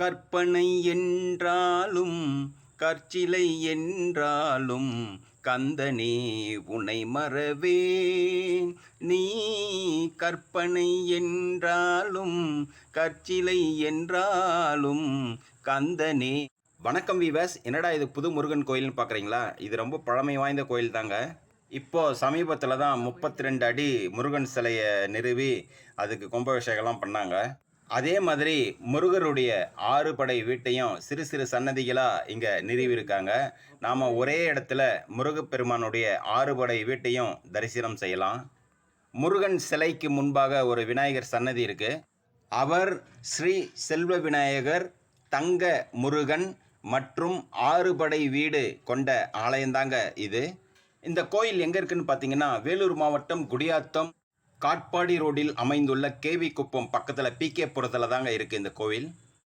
கற்பனை என்றாலும் கற்சிலை என்றாலும் கந்தனே உனை மறவேன். நீ கற்பனை என்றாலும் கற்சிலை என்றாலும் கந்தனே. வணக்கம் வீவர்ஸ், என்னடா இது புது முருகன் கோயில்னு பார்க்குறீங்களா? இது ரொம்ப பழமை வாய்ந்த கோயில் தாங்க. இப்போது சமீபத்தில் தான் 32 அடி முருகன் சிலையை நிறுவி அதுக்கு கும்பாபிஷேகம்லாம் பண்ணாங்க. அதே மாதிரி முருகருடைய 6 படை வீட்டையும் சிறு சிறு சன்னதிகளாக இங்கே நிறுவியிருக்காங்க. நாம் ஒரே இடத்துல முருகப்பெருமானுடைய 6 படை வீட்டையும் தரிசனம் செய்யலாம். முருகன் சிலைக்கு முன்பாக ஒரு விநாயகர் சன்னதி இருக்குது. அவர் ஸ்ரீ செல்வ விநாயகர், தங்க முருகன் மற்றும் 6 படை வீடு கொண்ட ஆலயம்தாங்க இது. இந்த கோயில் எங்கே இருக்குன்னு பார்த்தீங்கன்னா, வேலூர் மாவட்டம் குடியாத்தம் காட்பாடி ரோடில் அமைந்துள்ள கேவி குப்பம் பக்கத்தில் பிகே புரத்தில் தாங்க இருக்குது இந்த கோவில்.